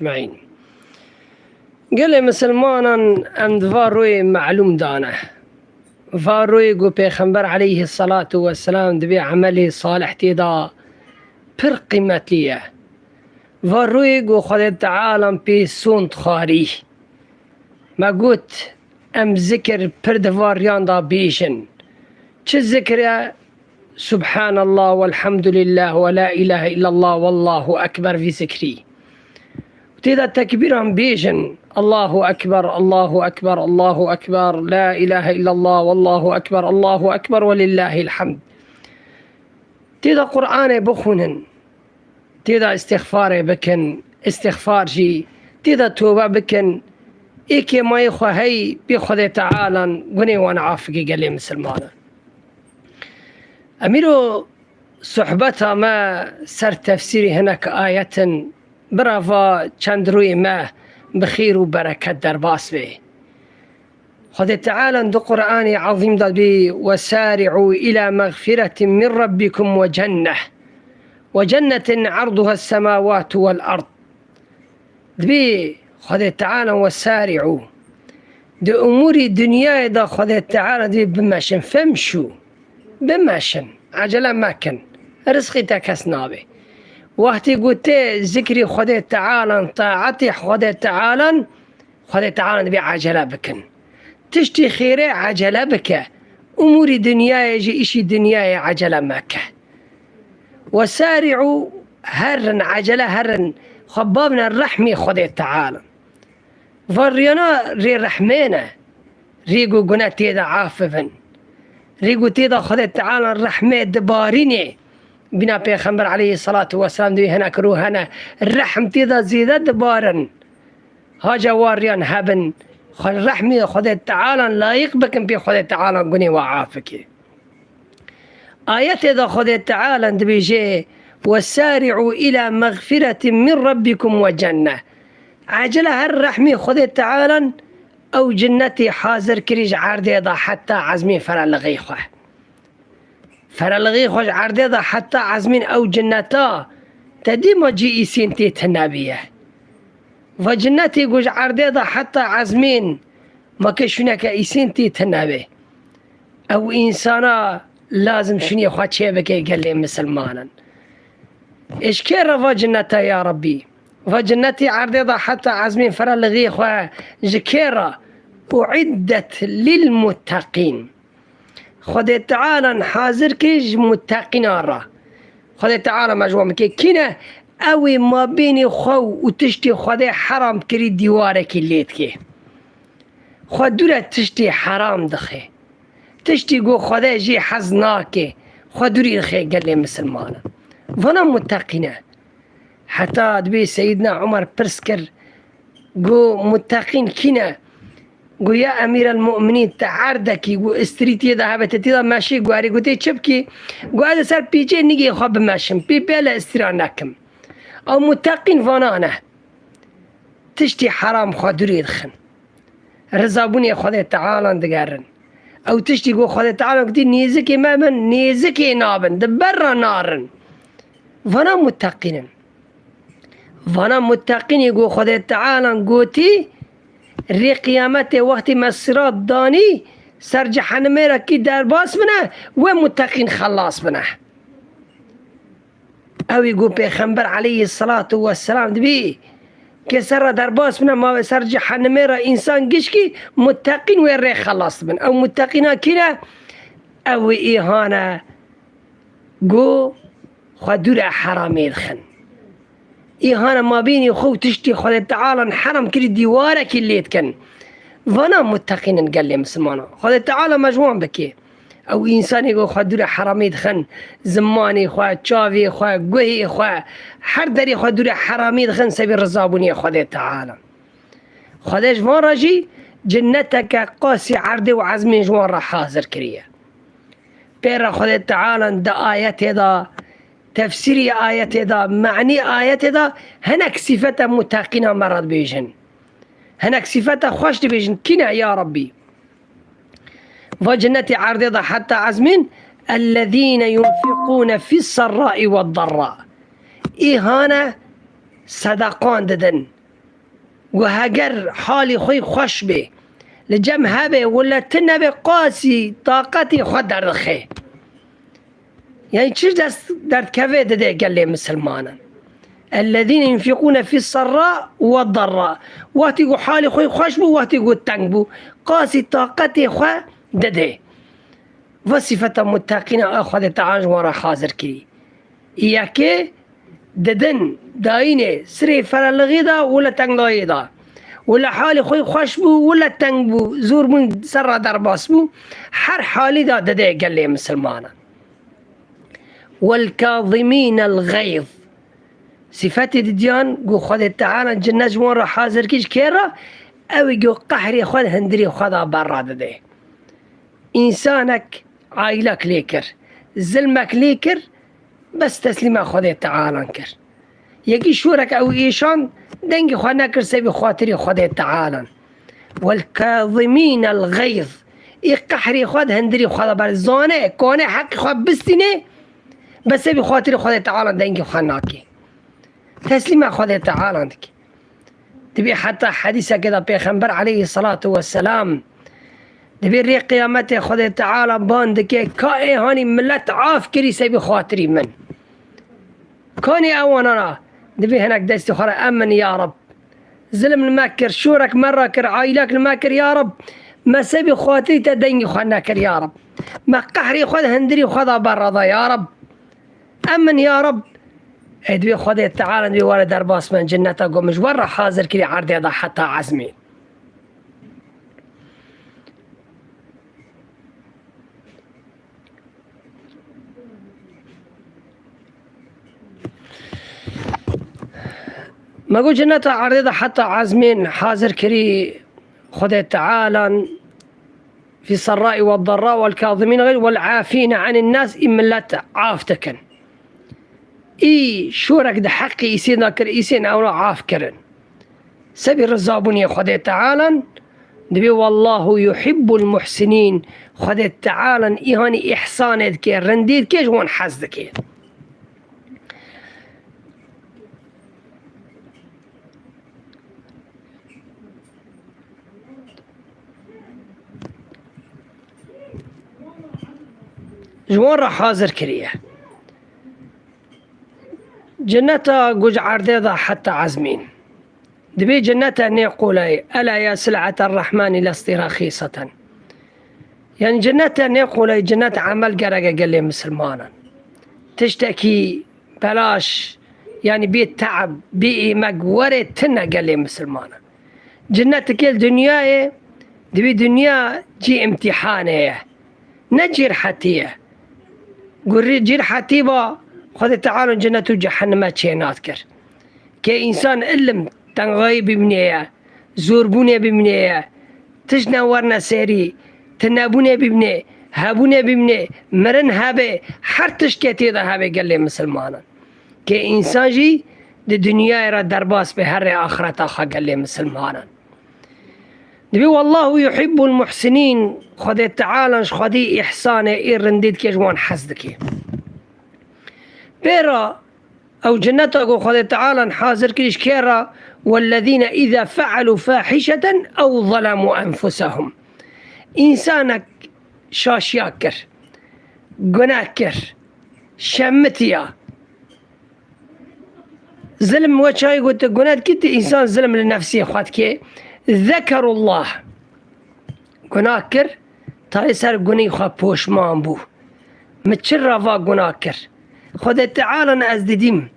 معين قال لي مسلمانا أند فاروي معلوم دانه فاروي قو پیغمبر عليه الصلاة والسلام دبي عمله صالح تيدا پر قيمتيه فاروي قو خود تعالى بي سونت خاري ما قلت ام ذكر پر دفاريان دا بيشن چه ذكر سبحان الله والحمد لله ولا إله إلا الله والله أكبر في ذكري وتيدا تكبيرهم بيجن الله أكبر الله أكبر الله أكبر لا إله إلا الله والله أكبر ولله الحمد تيدا قرآن بخونن تيدا استغفار بكن استغفار جي تيدا توبة بكن إيكي ما يخوى هي بيخذ تعالى قني وانا عافقي قال لي مسلمانا أميرو صحبتها ما سر تفسيري هناك آية برافا چندروي ما بخير وبركة درباس به خذ تعالى دو قرآن عظيم داد بي وسارعوا إلى مغفرة من ربكم وجنة عرضها السماوات والأرض دبي خذ تعالى وسارعوا دي أمور الدنيا دا خذ تعالى دبي بماشن فمشوا بماشن عجلة ما كان رزقي تكس نابي وقتي قلت ذكري خذ تعالى طاعتي خذ تعالى دبي عجلة بكن تشتي خيري عجلة بك أمور دنيا يجي إشي دنيا عجلة ماك وسارعوا هرن عجلة هرن خبابنا الرحمي خذ تعالى فرينا ري رحمينا ريقو قنا تيدا عاففن ريقو تيدا خذ تعالى الرحمة دباريني بنا پیغمبر عليه الصلاة والسلام دوی هناك روحنا الرحم تيدا زيادة دبارن ها جواريان هبن الرحمة خذ تعالى لايق بكن بي خذ تعالى قني وعافك آيات إذا خذ تعالى دبيجي وسارعوا إلى مغفرة من ربكم وجنة عجلة الرحمة خذ تعالى أو جنتي حاضر كريج عرديضة حتى عزمين فرالغيخه فرالغيخوش عرديضة حتى عزمين أو جنتا تدي ما جي إسين تيتنابيه وجنتي قوش عرديضة حتى عزمين ما كشونك إسين تيتنابيه أو إنسانا لازم شني خوات شيبكي قال لي مسلمانا إيش كيرا فجنتا يا ربي فجنتي عرضها حتى عزمين فرالغي خوا جكيرا أعدت للمتقين خذ تعالى حاضر كيج متقين را خذ تعالى مجموع مكي كنا أوي ما بيني خو وتشتي خذ حرام كري ديوارك الليتكي خذ دولة تشتي حرام دخي تشتي قو خذ جي حزناكي خذ دوري الخي قال لي مسلمانا فانا متقين حتى دبي سيدنا عمر برسكر قو متقين كنا قو يا أمير المؤمنين تعاردكي قو استريتي ذهبت تيدا ماشي قو هاري قو تي تشبكي قو هذا سار بيجي نيجي خواب ماشم بي بيلا استراناكم أو متقين فانانا تشتي حرام خادوري يدخن رزابوني خذ تعالى دقارن أو تشتي قو خذ تعالى قدي نيزكي مامن نيزكي نابن دبرا نارن فانا متقين فانا متقين يقول خذ تعالى قوتي ري قيامته وقت مسرات داني سرجح نميرا كي دار باس منه ومتقين خلاص منه او يقول پیغمبر عليه الصلاة والسلام دبي كي سر دار باس منه ما سرجح نميرا انسان قشكي متقين ويري خلاص منه او متقين كنا او ايهانا قو خدور حرامي يدخن إيهانا ما بيني خو تشتي خذ تعالى حرم كل ديوارك اللي يتكن فانا متقين قال لي مسلمانا خذ تعالى مجموع بكي أو إنسان يقول خدور حرامي يدخن زماني خوا تشافي خوا قهي خوا حردري خدور حرامي يدخن سبي الرزابوني خذ تعالى خذش فان راجي جنتك قاسي عردي وعزمي جوان راح حاضر كريه بيرا خذ تعالى دا آيات هذا تفسيري آيات هذا معني آيات هذا هناك صفة متقين مرض بيجن هناك صفة خوش بيجن كنا يا ربي وجنة عرضها حتى عزمين الذين ينفقون في السراء والضراء إهانة صدقان ددن وهجر حالي خوي خوش بي لجم هبه ولا تنبي قاسي طاقتي خدر رخي يعني چش دست در كفه ده قال لي مسلمانا الذين ينفقون في السراء والضراء وقت يقول حالي خوي خوش بو وقت يقول تنگ بو قاسي طاقتي خو ده وصفة متقين أخذ تعالى ورا حاضر كري إياكي ددن داينه سري فرالغيدا ولا تنگلايدا ولا حالي خوي خوش بو ولا تنگ بو زور من سر درباس بو هر حالي دا دده قال لي مسلمانا والكاظمين الغيظ صفات الديان قو خذ تعالى جنة جمورة حاضر كيش كيرا او يقو قحري خذ هندري خذ برا دده إنسانك عائلك ليكر ظلمك ليكر بس تسليم خذ تعالى كر يجي شورك او ايشان دنگي خوانا كر سبي خاطري خذ تعالى والكاظمين الغيظ اي قحري خذ هندري خذ برزانه كونه حق خذ بستينه بس سبي خاطري خذ تعالى دنگي خناكي تسليم خذ تعالى دك تبي حتى حديثه كده بيغمبر عليه الصلاة والسلام دبي ري قيامته خذ تعالى باندك كاي هاني ملت عاف كري سبي خاطري من كوني اوانا دبي هناك دستي خرا امن يا رب ظلم الماكر شورك مرة كر عائلك الماكر يا رب ما سبي خاطري تدني خناكر يا رب ما قحري خذ هندري خذ برضا يا رب امن يا رب دبي خذ تعالى دبي ورا درباس من جنته قومش ورا حاضر كري عرض يضع حتى عزمي ما قول جنة عريضة حتى عازمين حاضر كري خذ تعالى في السراء والضراء والكاظمين غير والعافين عن الناس إما لا عافتكن إي شورك ده حقي يسين ذاكر يسين أو عاف كرن سبي الرزابوني خذ تعالى دبي والله يحب المحسنين خذ تعالى إيهاني إحسان كي رنديد كي جوان حزد كي جوان را حاضر كريه جنتا قج عرديضة حتى عزمين دبي جنتا نيقولي ألا يا سلعة الرحمن لست رخيصة يعني جنتا نيقولي جنات عمل قرقة قال لي مسلمانا تشتكي بلاش يعني بيت تعب بي مقورة تنا قال لي مسلمانا جنتك الدنيا دبي دنيا جي امتحانه نجير حتيه قري جير حتيبا خذ تعالوا جنة جهنم تشينات كر كإنسان علم تنغيب بمنيه زوربوني بمنيه تجنا ورنا سيري تنابوني بمنيه هابوني بمنيه مرن هابه حرتش كتير هابه قال لي مسلمانا كإنسان جي دي دنيا را درباس بهر آخرت آخا قال لي مسلمانا دبي والله يحب المحسنين خذ تعالى خذي إحسانه إيرنديد كيجوان حزدكي بيرا أو جنته خذ تعالى حاضر كيش كيرا والذين إذا فعلوا فاحشة أو ظلموا أنفسهم إنسانك شاشياكر قناكر شمتيا ظلم وشاي قلت قنات كنت إنسان ظلم لنفسي خاتكي ذكروا الله قناكر تايسر قني خا بوشمان بو متشرا فا قناكر خذ تعالى أزدديم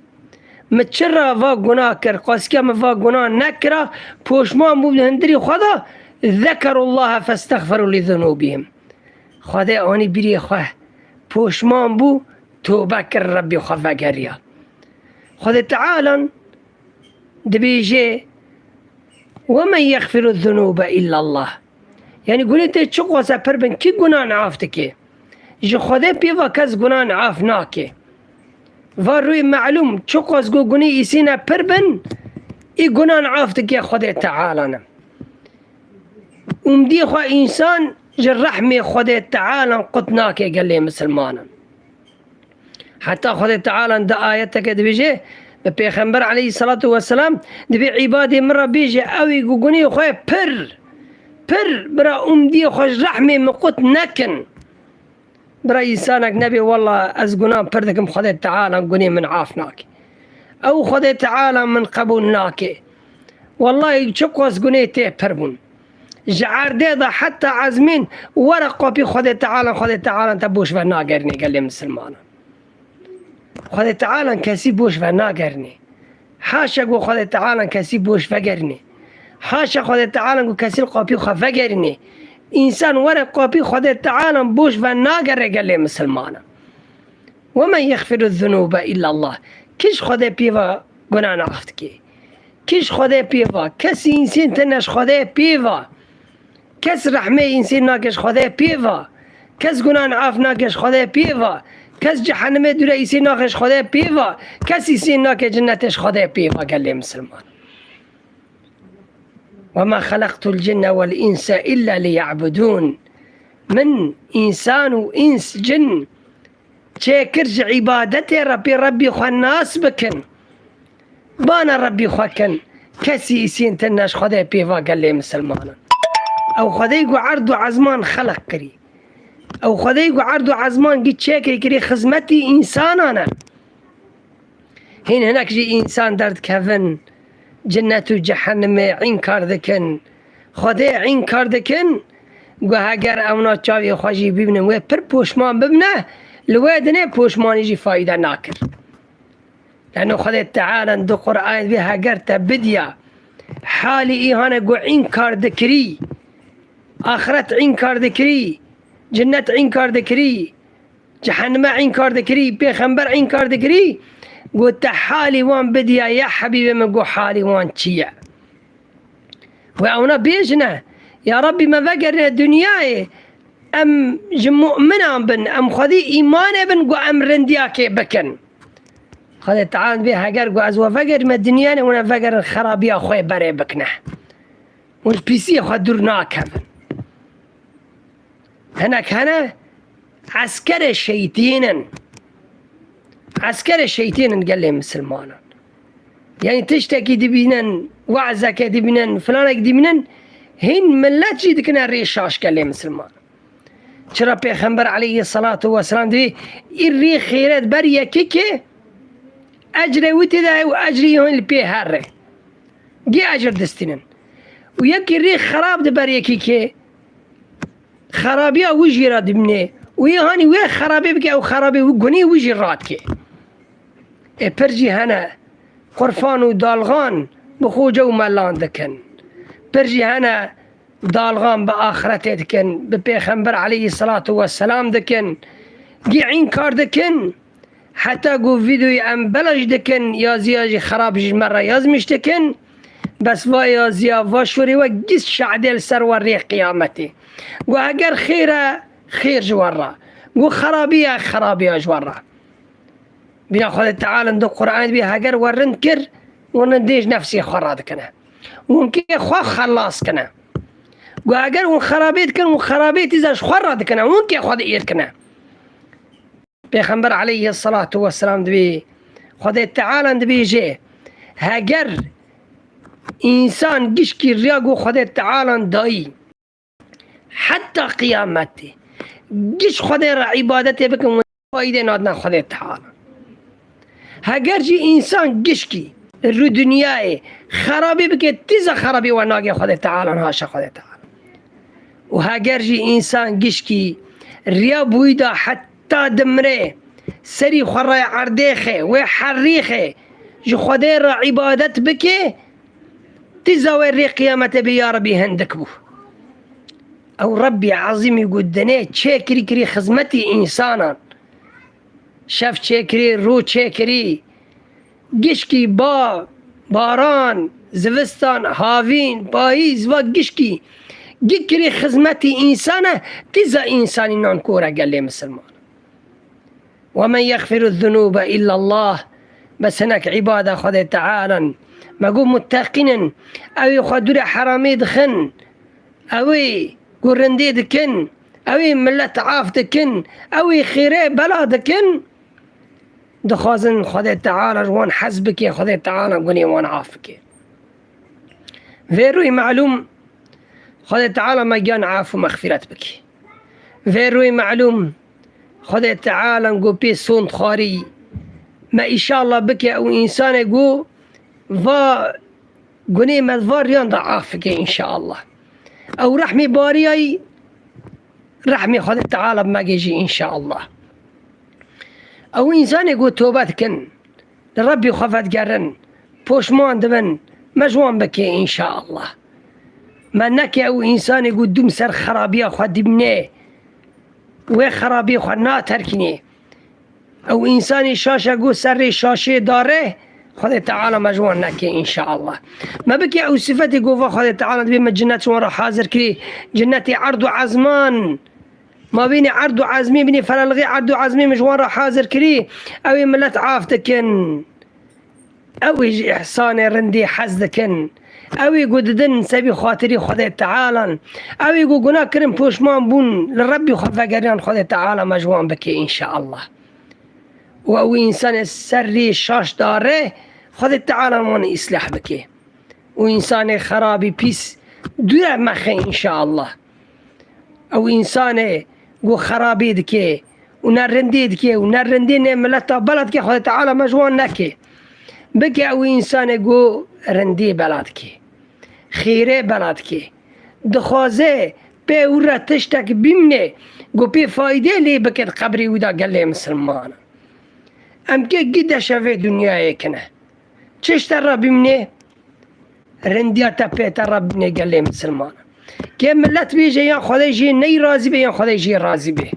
متشرا فا قناكر قاسكام فا قنا نكرا بوشمان بو هندري خذا ذكروا الله فاستغفروا لذنوبهم خذا أني بري خواه بوشمان بو توبة كر ربي خفا قريا خذ تعالى دبيجي ومن يغفر الذنوب إلا الله يعني قلت تشق وسافر بن كي قنان عافتك جو خذ بيفا كز قنان عافناك فاروي معلوم تشق وسقو قني يسينا بربن اي قنان عافتك يا خذ تعالى ومدي خو إنسان جرحمي خذ تعالى قطناك قال لي مسلمانا حتى خذ تعالى دا آياتك دبيجي ببيغمبر عليه الصلاة والسلام دبي عبادي مرة بيجي أوي قوقوني خوي بر برا أمدي خوش رحمي مقوت نكن برا إنسانك نبي والله أزقنان بردكم خذي تعالى قوني من عافناك أو خذي تعالى من قبولناك والله شكو أزقني تيه بربون جعار ديضا حتى عزمين ورقوا بي خذي تعالى تبوش فناقرني قال لي مسلمان خذي تعالى كسي بوش فناقرني حاشا قو خذي تعالى كسي بوش فقرني حاشا خذي تعالى قو كسي القوبي خفقرني إنسان ورقوا بي خذي تعالى بوش فناقر قال لي مسلمان ومن يغفر الذنوب إلا الله كيش خذي بيفا قنان عفتكي كيش خذي بيفا كسي إنسان تنش خذي بيفا كس رحمه إنسان ناكش خذي بيفا كس قنان عاف ناكش خذي بيفا كس جحنمه دولا إنسان ناكش خذي بيفا كس إنسان ناكش جنتش خذي بيفا قال لي مسلمان وما خلقت الجن والإنس إلا ليعبدون من إنسان وإنس جن تشكرج عبادتي ربي خو الناس بكن بانا ربي خوكن كسي إنسان تناش خذي بيفا قال لي مسلمان أو خذيقو عرضو عزمان خلق كري أو خذيقو عرضو عزمان قد شاكري كري خزمتي إنسان أنا هناك جي إنسان درد كفن جنة جحنم عين كاردكن خذي عين كاردكن قو هاگر أونا تشاوي خواجي ببنه وي پر پوشمان ببنه لوادنه پوشمان يجي فايدة ناكر لأنه خذي تعالى دو قرآن بي هاگر تبديا حالي إيهانا قو عين كاردكري آخرت عين كاردكري جنة عين كاردكري جحنم عين كاردكري بيخنبر عين كاردكري قلت حالي وان بديا يا حبيبي من قو حالي وان تشيع وأونا بيجنا يا ربي ما فقرنا دنياي أم مؤمنا بن أم خذي إيمانا بن قو أم رندياكي بكن خذي تعال بيها قرقو أزوا فقر ما دنيانا وانا فقر الخرابية أخوي بري بكنا والبيسي أخوي درناك هناك هنا عسكر الشيطين قال لي مسلمان يعني تشتكي دبينن وعزك دبينن فلانك دبينن هن من لا تجي دكنا الريشاش قال لي مسلمان شرا بيغمبر عليه الصلاة والسلام دي الري خيرات بريا كيكي أجري وتدا وأجري هون البيهار جي أجر دستنن ويكي الري خراب دبريا كيكي خرابيا وجي راد مني ويهاني ويا خرابي بك أو خرابي وقني وجي رادك برجي هنا قرفان ودالغان بخوجة وملان دكن برجي هنا دالغان بآخرته دكن ببيغمبر عليه الصلاة والسلام دكن قيعين كار دكن حتى قو فيديو أم بلج دكن يا زياجي خراب جي مرة يازمش دكن بس يا زيا واشوري وقس شعدل سر وري قيامتي قو اگر خير جورا قو خرابية جورا بنا خذ تعالى ندو قرآن بيها اگر ورن كر ونديج نفسي خراد كنا ونكي خوا خلاص كنا قو اگر ون خرابيت كن ون خرابيت إذا خراد كنا ونكي خذ إير كنا بيغمبر عليه الصلاة والسلام دبي خذ تعالى دبي جي هاجر إنسان قشكي رياقو خذ تعالى داي حتى قيامته قش خذ عبادته بكم فايدة نادنا خذ تعالى هاجر جي إنسان قشكي الرو دنياي خرابي بك تيزا خرابي وناقي خذ تعالى هاشا خذ تعالى وهاجر جي إنسان قشكي ريا بويدا حتى دمره سري خراي عرديخه وحريخه جو خذ عبادت بك تزاوري قيامته بيا ربي هندك بو أو ربي عظيم يقول دنيا تشاكري كري خزمتي إنسانا شاف تشاكري رو تشاكري قشكي باران زفستان هافين بايز وقشكي قكري خزمتي إنسانا تزا إنساني نانكورا قال لي مسلمان ومن يغفر الذنوب إلا الله بس هناك عبادة خذ تعالى ما قوم متقين أو يخدر حرامي دخن أو قرندي دكن أو ملت عاف دكن أو خيري بلا دكن دخوازن خدا تعالى جوان حزبك خدا تعالى قني وان عافك في روي معلوم خدا تعالى ما جان عاف ومغفرت بك في روي معلوم خدا تعالى نقول بي صوت خاري ما إن شاء الله بك أو إنسان يقول فا قني مذفار يان عافك إن شاء الله أو رحمي باريي رحمي خدا تعالى بما يجي إن شاء الله أو إنسان يقول توبات كن لربي خفت قرن بوشمان دبن مجوان بكي إن شاء الله ما نكي أو إنسان يقول دم سر خرابية خد دبني وخرابية خد ناتركني أو إنسان شاشة يقول سر شاشة داره خدا تعالى مجوان نكي إن شاء الله ما بكي أو صفتي يقول خدا تعالى بما جنات ورا حاضر كري جنتي عرض عزمان ما بيني عرض وعزمي بيني فلالغي عرض وعزمي مجوان راح حاضر كري أوي ملت عافتكن أوي إحسان رندي حزدكن أوي قددن سبي خاطري خدا تعالى أوي قنا كرم بوشمان بون للربي خفا قريان خدا تعالى مجوان بكي إن شاء الله وأوي إنسان السري شاش داره خدا تعالى من إصلاح بكي وإنسان خرابي بيس دور مخي إن شاء الله أو إنسان قو خرابي دكي ونرندي دكي ونرندي ملتا بلد كي خدا تعالى مجوان نكي بكي أو إنسان قو رندي بلد كي خيري بلد كي دخوازي بي ورا تشتك بمني قو بي فايدة لي بكي قبري ودا قال لي مسلمان أم كي قد شافي دنياي كنا تشت ترى بمني رندياتا بي ترى بمني قال لي مسلمان كي ملت بيجي يا خدا يجي ني رازي بي يا خدا يجي رازي بي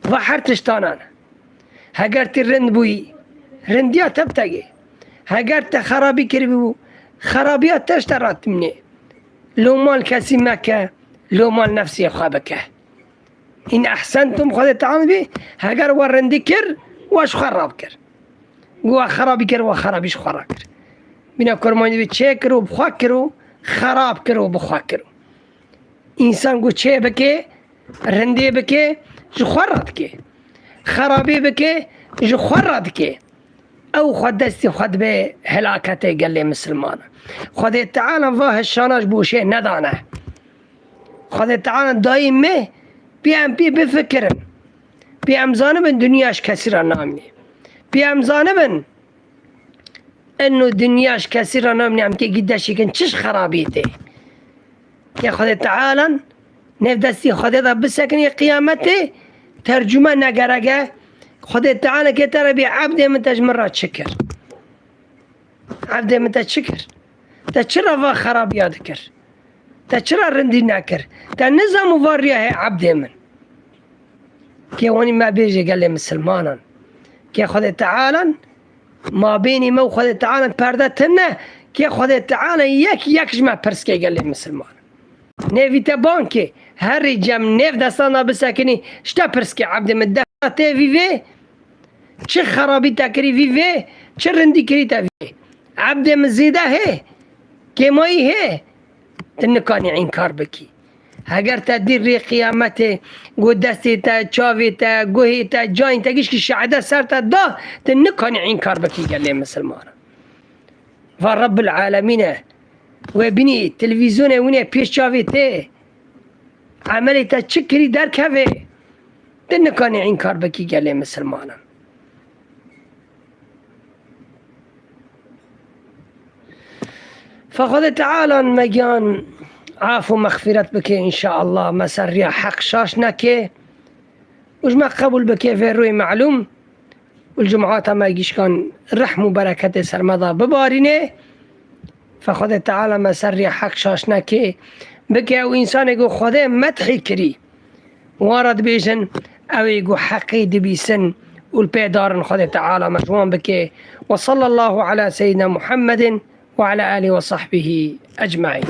ظهرتش تانانا هقرت الرند بوي رنديا تبتقي هقرت خرابي كربو خرابيات تشترت مني لو مال كاسي مكة لو مال نفسي خابكه إن أحسنتم خدا تعالى بي هقر ورندي كر واش خراب كر قوا خرابي كر وخرابيش خراب كر بنا كرماني بي تشكرو بخاكرو خراب كرو بخاكرو إنسان قو چه بكي رندي بكي جو خورد كي خرابي بكي جو خورد كي أو خد دستي خد بي هلاكتي قال لي مسلمان خد تعالى فاه الشاناش بوشي ندانه خد تعالى دايم مي بيام بي بفكرن بيام زانبن دنياش كثيرا نامني بيام زانبن انو دنياش كثيرا نامني عم كي قداش يكن چش خرابيتي يا خدا تعالى نفدستي خدا بسكني قيامته ترجمة نقرقة خدا تعالى كتر بي عبد من تجمرات شكر عبد من تشكر تشرف خرابيات ذكر تشرف رندي ناكر تنظام وفاريا عبد من كي واني ما بيجي قال لي مسلمانا كي خدا تعالى ما بيني مو خدا تعالى بردتنا كي خدا تعالى يك جمع برسكي قال لي مسلمان نيفيتا بانكي هري جم نيف دستانا بساكني شتا برسكي عبد مدفاتي فيفي چه خرابي تاكري فيفي چه رندي كريتا فيفي عبد مزيدا هي كيماي هي تنكاني عين كار بكي هاگر تدير ري قيامته قو دستي تا چاوي تا قوهي تا جاين تا كي شعده سر تا دا تنكاني عين كار بكي قال لي مسلمان فرب العالمين وبني تلفزيون وني بيش شافيته عملي تشكري دار كافي تنكاني عين كار بكي قال لي مسلمانا فخذ تعالى مجان عافو مغفرت بكي إن شاء الله مسريا حق شاشنكي وجمع قبول بكي في الروي معلوم والجمعات ما يجيش كان رحم وبركة سرمضى ببارينه فخذ تعالى مسريا حق شاشنكي بكي أو إنسان يقول خذ مدحي كري وارد بيجن أو يقول حقي دبيسن والبيدار خذ تعالى مجوان بكي وصلى الله على سيدنا محمد وعلى آله وصحبه أجمعين.